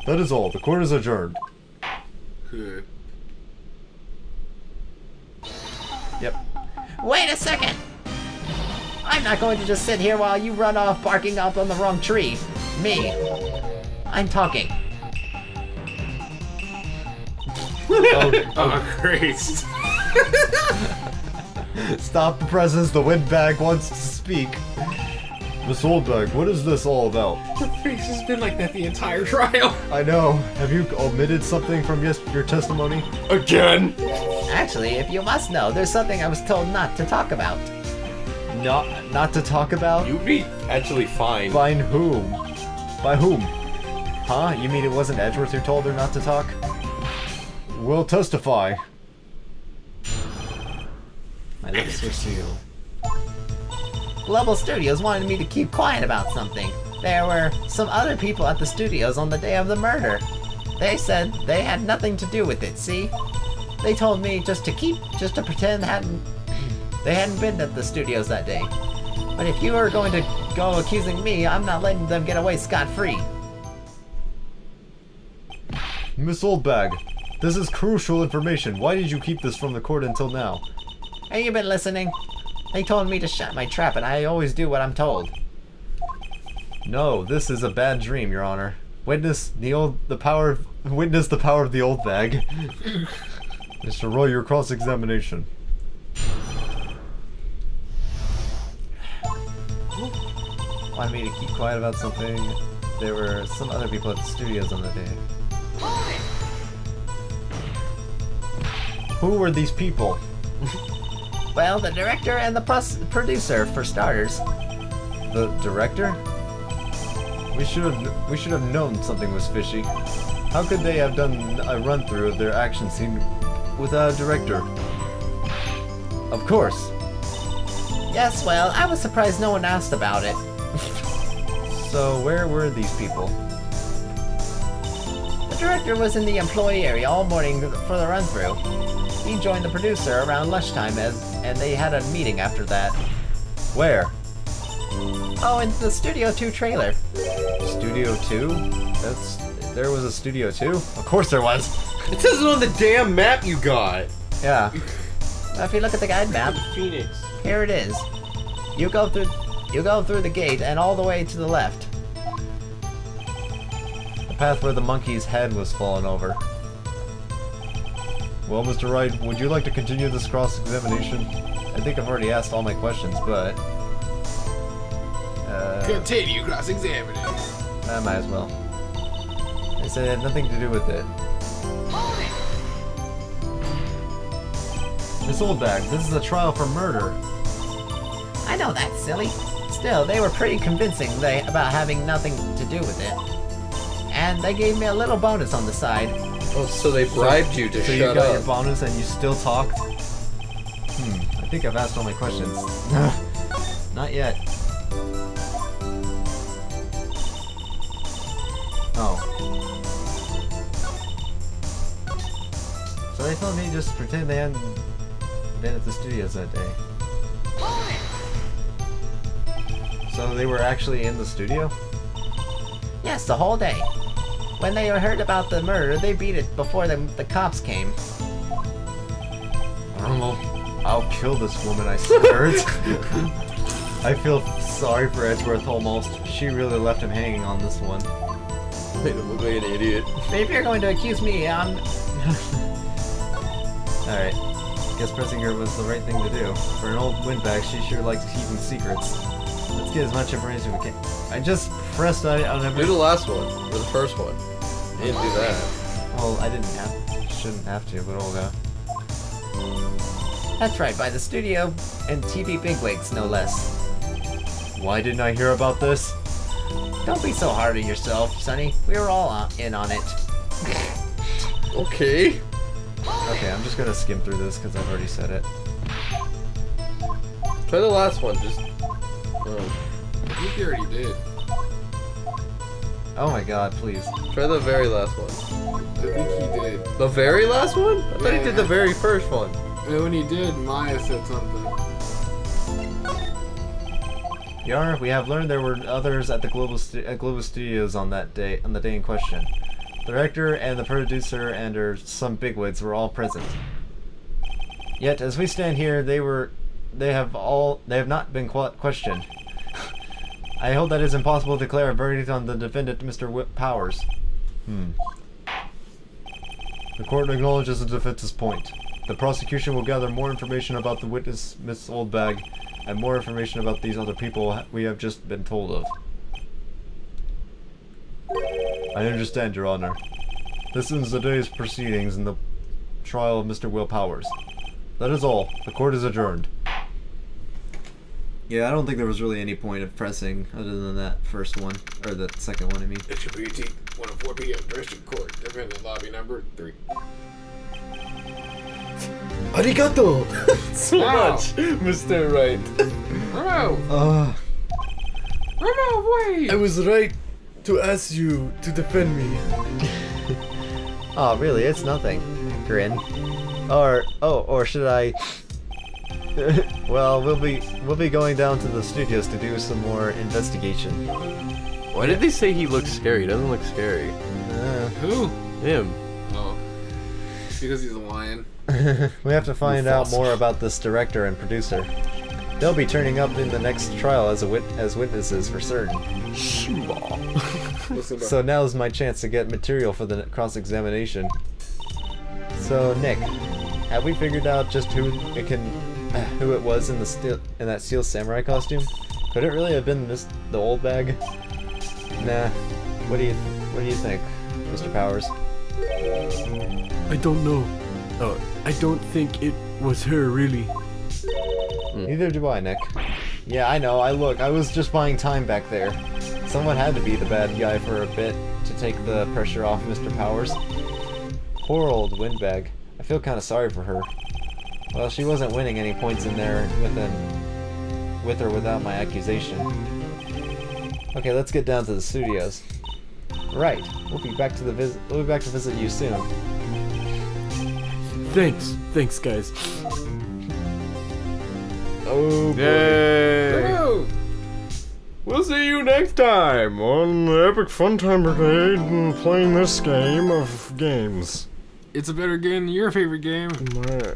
That is all. The court is adjourned. Good. Yep. Wait a second! I'm not going to just sit here while you run off barking up on the wrong tree. Me. I'm talking. Oh, Christ. Stop the presence. The windbag wants to speak. Miss Oldbag, what is this all about? Your face has been like that the entire trial. I know. Have you omitted something from your testimony? Again? Actually, if you must know, there's something I was told not to talk about. Not to talk about? You'd be actually fine. By whom? By whom? Huh? You mean it wasn't Edgeworth who told her not to talk? We'll testify. My lips were sealed. Global Studios wanted me to keep quiet about something. There were some other people at the studios on the day of the murder. They said they had nothing to do with it, see? They told me just to pretend they hadn't been at the studios that day. But if you are going to go accusing me, I'm not letting them get away scot-free. Miss Oldbag, this is crucial information. Why did you keep this from the court until now? Have you been listening? They told me to shut my trap, and I always do what I'm told. No, this is a bad dream, Your Honor. Witness the power of the old bag. Mr. Roy, your cross-examination. Wanted me to keep quiet about something. There were some other people at the studios on the day. Who were these people? Well, the director and the producer, for starters. The director? We should have known something was fishy. How could they have done a run-through of their action scene without a director? Of course. Yes, well, I was surprised no one asked about it. So where were these people? The director was in the employee area all morning for the run-through. He joined the producer around lunchtime and they had a meeting after that. Where? Oh, in the Studio 2 trailer. Studio 2? There was a Studio 2? Of course there was! It says it on the damn map you got. Yeah. If you look at the guide map, Phoenix. here it is. You go through the gate and all the way to the left. The path where the monkey's head was fallen over. Well, Mr. Wright, would you like to continue this cross-examination? I think I've already asked all my questions, but... Continue cross-examining. I might as well. They said it had nothing to do with it. Miss Oldbag, this is a trial for murder. I know that's silly. Still, they were pretty convincing about having nothing to do with it. And they gave me a little bonus on the side. Oh, so they bribed you to So shut you got up. your bonus and you still talked? I think I've asked all my questions. Not yet. Oh. So they told me just pretend they hadn't been at the studios that day. So they were actually in the studio? Yes, the whole day. When they heard about the murder, they beat it before the cops came. I'll kill this woman, I swear it. I feel sorry for Edgeworth almost. She really left him hanging on this one. Made him look like an idiot. If you're going to accuse me, Alright. Guess pressing her was the right thing to do. For an old windbag, she sure likes keeping secrets. Let's get as much information as we can. I just pressed on every... Do the last one, or the first one. You didn't do that. Well, I shouldn't have to, but Olga. That's right, by the studio and TV bigwigs, no less. Why didn't I hear about this? Don't be so hard on yourself, Sonny. We were all in on it. Okay. Okay, I'm just gonna skim through this because I've already said it. Try the last one, just... I think you already did. Oh my god, please. Try the very last one. I think he did. The very last one? I thought he did the very first one. And when he did, Maya said something. Yar, we have learned there were others at the Global Studios on the day in question. The director and the producer and some bigwigs were all present. Yet, as we stand here, they have not been questioned. I hold that it is impossible to declare a verdict on the defendant, Mr. Powers. The court acknowledges the defense's point. The prosecution will gather more information about the witness, Miss Oldbag, and more information about these other people we have just been told of. I understand, Your Honor. This ends the day's proceedings in the trial of Mr. Will Powers. That is all. The court is adjourned. Yeah, I don't think there was really any point of pressing other than that first one, or the second one, I mean. HWT, 1:04 p.m. District Court. Defendant lobby number 3. Arigato! So Wow. much, Mr. Wright. Remo! Remo, wait! I was right to ask you to defend me. Oh, really? It's nothing. Grin. Or should I? Well, we'll be going down to the studios to do some more investigation. Why did they say he looks scary? He doesn't look scary. Who? Him. Oh. Because he's a lion. We have to find out more about this director and producer. They'll be turning up in the next trial as witnesses for certain. So now's my chance to get material for the cross-examination. So Nick, have we figured out just who it was in that steel samurai costume? Could it really have been the old bag? Nah. What do you think, Mr. Powers? I don't know. I don't think it was her, really. Neither do I, Nick. Yeah, I know. I was just buying time back there. Someone had to be the bad guy for a bit to take the pressure off Mr. Powers. Poor old windbag. I feel kind of sorry for her. Well, she wasn't winning any points in there with or without my accusation. Okay, let's get down to the studios. Right. We'll be back to visit you soon. Thanks, guys. Oh boy. Yay! Remo! We'll see you next time on the Epic Funtime Brigade playing this game of games. It's a better game than your favorite game. My-